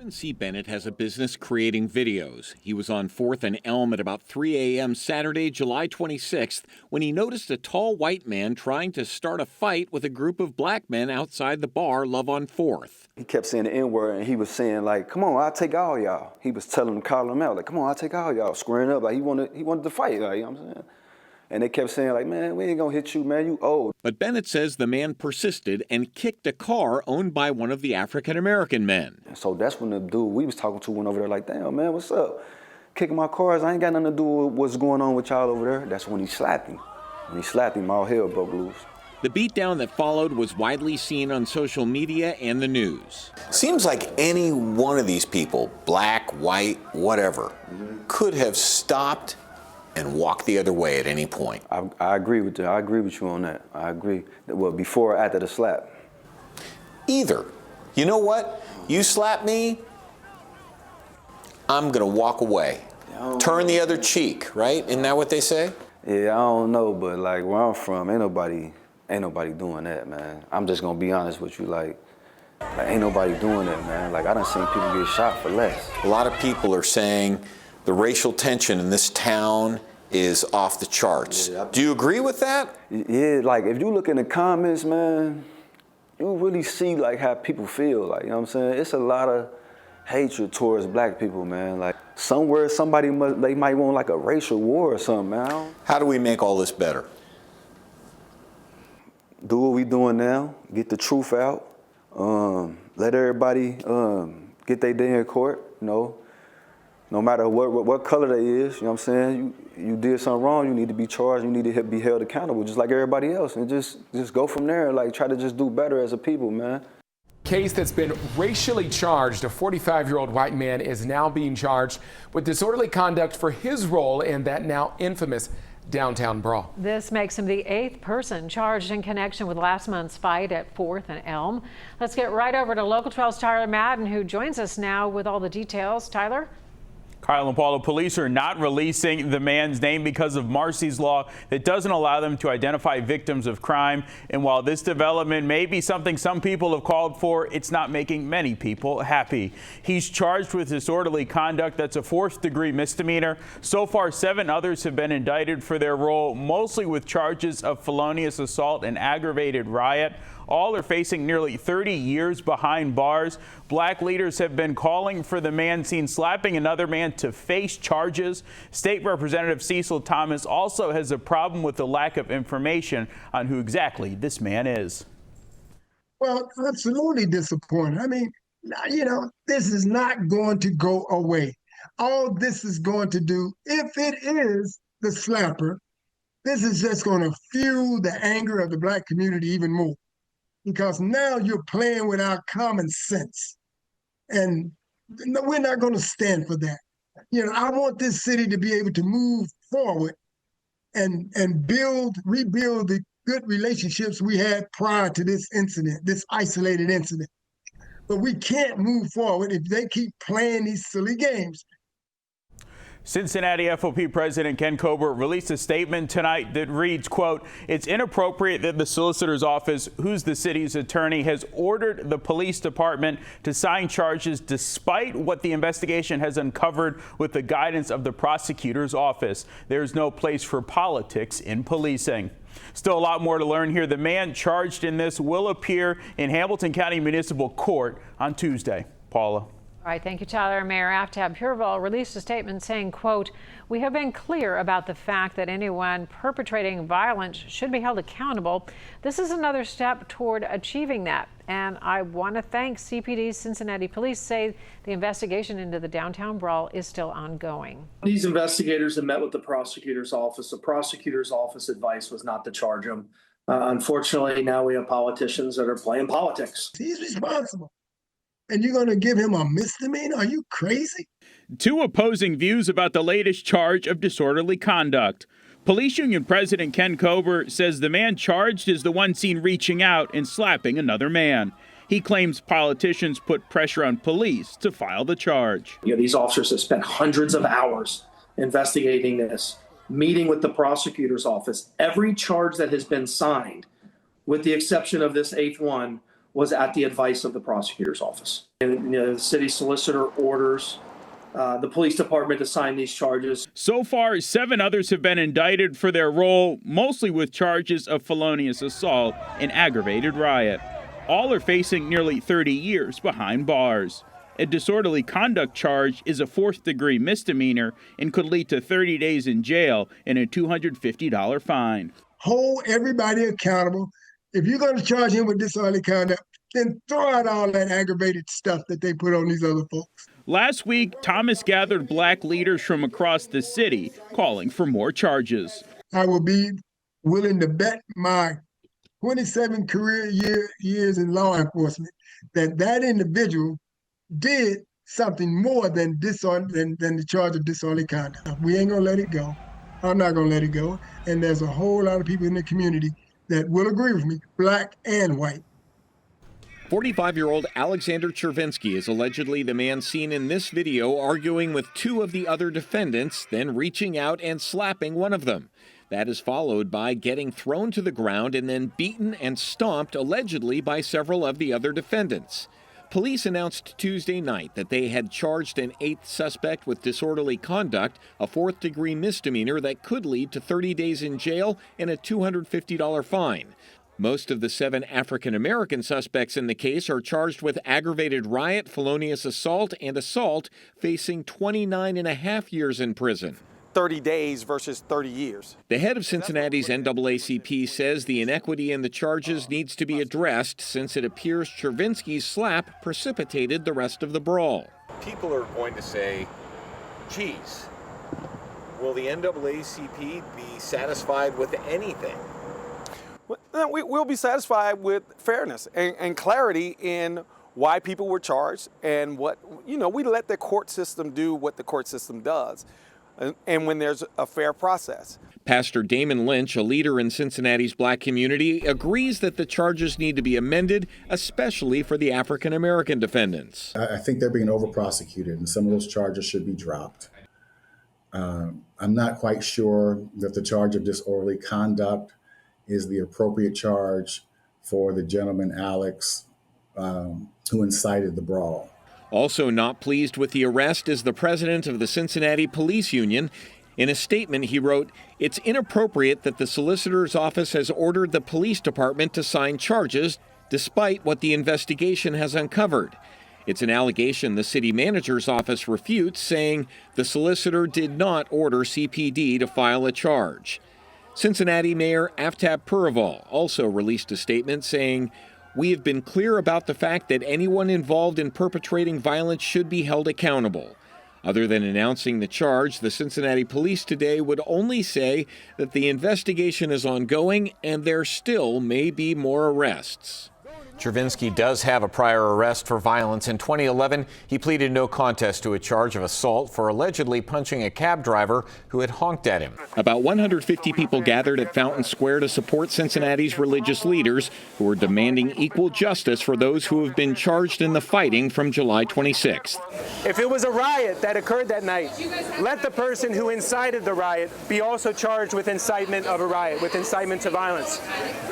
C. Bennett has a business creating videos. He was on 4th and Elm at about 3 a.m. Saturday, July 26th, when he noticed a tall white man trying to start a fight with a group of black men outside the bar Love on 4th. He kept saying the N-word, and he was saying, like, come on, I'll take all y'all. He was telling them, calling them out, like, come on, I'll take all y'all, squaring up, like he wanted to fight, like, you know what I'm saying? And they kept saying, like, man, we ain't gonna hit you, man, you old. But Bennett says the man persisted and kicked a car owned by one of the African-American men. So that's when the dude we was talking to went over there like, damn, man, what's up? Kicking my cars, I ain't got nothing to do with what's going on with y'all over there. That's when he slapped him. When he slapped him, all hell broke loose. The beatdown that followed was widely seen on social media and the news. Seems like any one of these people, black, white, whatever, could have stopped and walk the other way at any point. I agree with you. I agree with you on that. I agree. Well, before or after the slap? Either. You know what? You slap me, I'm gonna walk away. Turn the other cheek, right? Isn't that what they say? Yeah, I don't know, but like where I'm from, ain't nobody doing that, man. I'm just gonna be honest with you, like ain't nobody doing that, man. Like I done seen people get shot for less. A lot of people are saying the racial tension in this town is off the charts. Yeah, do you agree with that? Yeah, like if you look in the comments, man, you really see like how people feel. Like, you know what I'm saying? It's a lot of hatred towards black people, man. Like somewhere they might want like a racial war or something, man. How do we make all this better? Do what we doing now, get the truth out, let everybody get their day in court, you know. No matter what color they is, you know what I'm saying? You did something wrong, you need to be charged, you need to be held accountable just like everybody else, and just go from there, like try to just do better as a people, man. Case that's been racially charged. A 45-year-old white man is now being charged with disorderly conduct for his role in that now infamous downtown brawl. This makes him the 8th person charged in connection with last month's fight at 4th and Elm. Let's get right over to Local 12's Tyler Madden, who joins us now with all the details. Tyler? Kyle and Paula, police are not releasing the man's name because of Marcy's law that doesn't allow them to identify victims of crime. And while this development may be something some people have called for, it's not making many people happy. He's charged with disorderly conduct. That's a 4th-degree misdemeanor. So far, 7 others have been indicted for their role, mostly with charges of felonious assault and aggravated riot. All are facing nearly 30 years behind bars. Black leaders have been calling for the man seen slapping another man to face charges. State Representative Cecil Thomas also has a problem with the lack of information on who exactly this man is. Well, absolutely disappointed. I mean, you know, this is not going to go away. All this is going to do, if it is the slapper, this is just going to fuel the anger of the black community even more. Because now you're playing with our common sense. And we're not going to stand for that. You know, I want this city to be able to move forward and rebuild the good relationships we had prior to this incident, this isolated incident. But we can't move forward if they keep playing these silly games. Cincinnati FOP President Ken Kober released a statement tonight that reads, quote, "It's inappropriate that the solicitor's office, who's the city's attorney, has ordered the police department to sign charges despite what the investigation has uncovered with the guidance of the prosecutor's office. There's no place for politics in policing." Still a lot more to learn here. The man charged in this will appear in Hamilton County Municipal Court on Tuesday. Paula. All right, thank you, Tyler. Mayor Aftab Pureval released a statement saying, quote, "We have been clear about the fact that anyone perpetrating violence should be held accountable. This is another step toward achieving that. And I want to thank CPD's Cincinnati Police, say the investigation into the downtown brawl is still ongoing." These investigators have met with the prosecutor's office. The prosecutor's office advice was not to charge him. Unfortunately, now we have politicians that are playing politics. He's responsible. And you're going to give him a misdemeanor? Are you crazy? Two opposing views about the latest charge of disorderly conduct. Police Union President Ken Kober says the man charged is the one seen reaching out and slapping another man. He claims politicians put pressure on police to file the charge. You know, these officers have spent hundreds of hours investigating this, meeting with the prosecutor's office. Every charge that has been signed, with the exception of this 8th one, was at the advice of the prosecutor's office. And the city solicitor orders the police department to sign these charges. So far, 7 others have been indicted for their role, mostly with charges of felonious assault and aggravated riot. All are facing nearly 30 years behind bars. A disorderly conduct charge is a 4th-degree misdemeanor and could lead to 30 days in jail and a $250 fine. Hold everybody accountable. If you're going to charge him with disorderly conduct, then throw out all that aggravated stuff that they put on these other folks. Last week, Thomas gathered black leaders from across the city calling for more charges. I will be willing to bet my 27 career years in law enforcement that individual did something more than the charge of disorderly conduct. We ain't gonna let it go. I'm not gonna let it go. And there's a whole lot of people in the community that will agree with me, black and white. 45-year-old Alexander Tchervinski is allegedly the man seen in this video arguing with 2 of the other defendants, then reaching out and slapping one of them. That is followed by getting thrown to the ground and then beaten and stomped allegedly by several of the other defendants. Police announced Tuesday night that they had charged an 8th suspect with disorderly conduct, a 4th-degree misdemeanor that could lead to 30 days in jail and a $250 fine. Most of the 7 African-American suspects in the case are charged with aggravated riot, felonious assault, and assault, facing 29.5 years in prison. 30 days versus 30 years. The head of Cincinnati's NAACP says the inequity in the charges needs to be addressed since it appears Tchervinski's slap precipitated the rest of the brawl. People are going to say, geez, will the NAACP be satisfied with anything? We'll be satisfied with fairness and clarity in why people were charged and what, we let the court system do what the court system does. And when there's a fair process. Pastor Damon Lynch, a leader in Cincinnati's black community, agrees that the charges need to be amended, especially for the African-American defendants. I think they're being over-prosecuted, and some of those charges should be dropped. I'm not quite sure that the charge of disorderly conduct is the appropriate charge for the gentleman, Alex, who incited the brawl. Also not pleased with the arrest is the president of the Cincinnati Police Union. In a statement, he wrote, "It's inappropriate that the solicitor's office has ordered the police department to sign charges despite what the investigation has uncovered. It's an allegation the city manager's office refutes, saying the solicitor did not order CPD to file a charge." Cincinnati Mayor Aftab Puraval also released a statement saying, "We have been clear about the fact that anyone involved in perpetrating violence should be held accountable." Other than announcing the charge, the Cincinnati police today would only say that the investigation is ongoing and there still may be more arrests. Tchervinski does have a prior arrest for violence. In 2011, he pleaded no contest to a charge of assault for allegedly punching a cab driver who had honked at him. About 150 people gathered at Fountain Square to support Cincinnati's religious leaders who are demanding equal justice for those who have been charged in the fighting from July 26th. If it was a riot that occurred that night, let the person who incited the riot be also charged with incitement of a riot, with incitement to violence.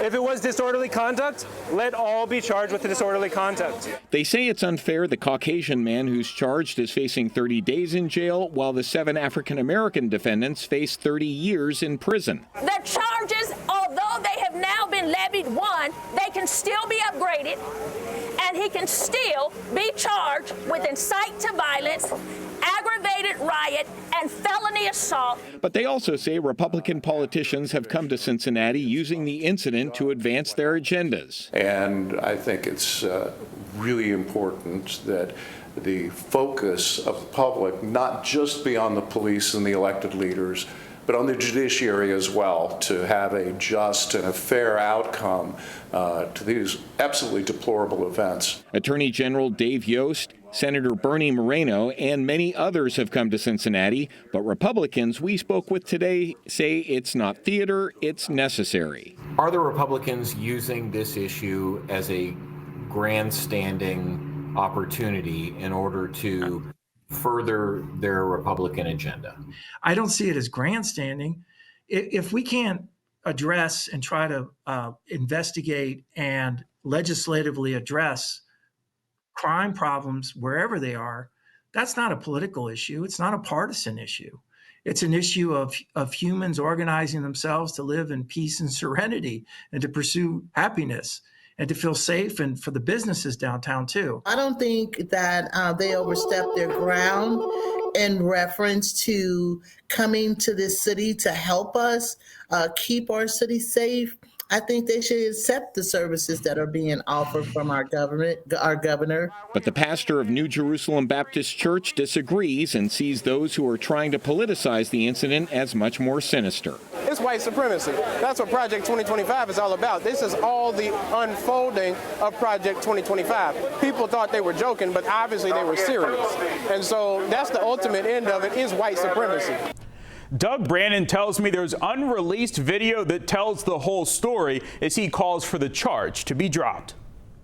If it was disorderly conduct, let all be charged with the disorderly conduct. They say it's unfair the Caucasian man who's charged is facing 30 days in jail, while the 7 African-American defendants face 30 years in prison. The charges, although they have now been levied one, they can still be upgraded, and he can still be charged with incite to violence, aggravated riot, and felony assault. But they also say Republican politicians have come to Cincinnati using the incident to advance their agendas. And I think it's really important that the focus of the public not just be on the police and the elected leaders, but on the judiciary as well, to have a just and a fair outcome to these absolutely deplorable events. Attorney General Dave Yost, Senator Bernie Moreno, and many others have come to Cincinnati, but Republicans we spoke with today say it's not theater, it's necessary. Are the Republicans using this issue as a grandstanding opportunity in order to further their Republican agenda? I don't see it as grandstanding. If we can't address and try to investigate and legislatively address crime problems wherever they are, that's not a political issue. It's not a partisan issue. It's an issue of humans organizing themselves to live in peace and serenity and to pursue happiness and to feel safe, and for the businesses downtown too. I don't think that they overstepped their ground in reference to coming to this city to help us keep our city safe. I think they should accept the services that are being offered from our governor. But the pastor of New Jerusalem Baptist Church disagrees and sees those who are trying to politicize the incident as much more sinister. It's white supremacy. That's what Project 2025 is all about. This is all the unfolding of Project 2025. People thought they were joking, but obviously they were serious. And so that's the ultimate end of it, is white supremacy. Doug Brannon tells me there's unreleased video that tells the whole story as he calls for the charge to be dropped.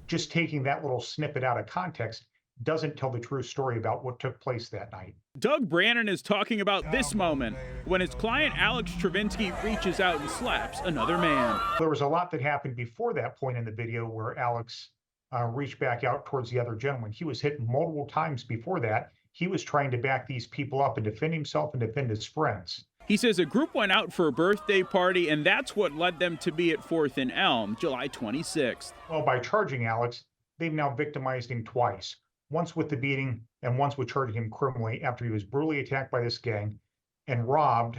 Just taking that little snippet out of context doesn't tell the true story about what took place that night. Doug Brannon is talking about this moment when his client Alex Tchervinski reaches out and slaps another man. There was a lot that happened before that point in the video where Alex reached back out towards the other gentleman. He was hit multiple times before that. He was trying to back these people up and defend himself and defend his friends. He says a group went out for a birthday party, and that's what led them to be at 4th and Elm, July 26th. Well, by charging Alex, they've now victimized him twice. Once with the beating and once with charging him criminally after he was brutally attacked by this gang and robbed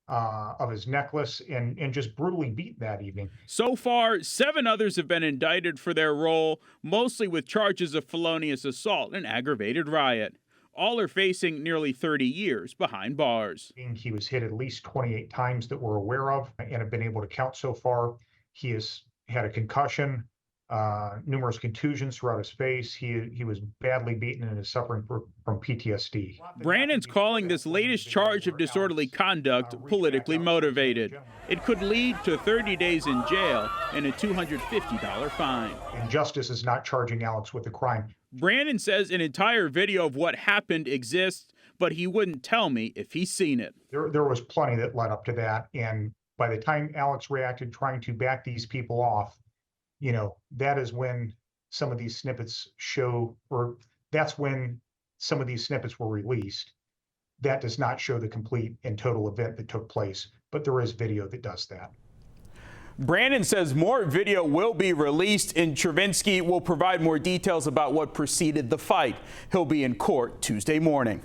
of his necklace and just brutally beat that evening. So far, 7 others have been indicted for their role, mostly with charges of felonious assault and aggravated riot. All are facing nearly 30 years behind bars. He was hit at least 28 times that we're aware of and have been able to count so far. He has had a concussion, numerous contusions throughout his face. He was badly beaten and is suffering from PTSD. Brannon's calling this latest charge of disorderly conduct politically motivated. It could lead to 30 days in jail and a $250 fine. And justice is not charging Alex with a crime. Brannon says an entire video of what happened exists, but he wouldn't tell me if he's seen it. There was plenty that led up to that. And by the time Alex reacted trying to back these people off, you know, that is when some of these snippets show, or that's when some of these snippets were released. That does not show the complete and total event that took place, but there is video that does that. Brannon says more video will be released, and Tchervinski will provide more details about what preceded the fight. He'll be in court Tuesday morning.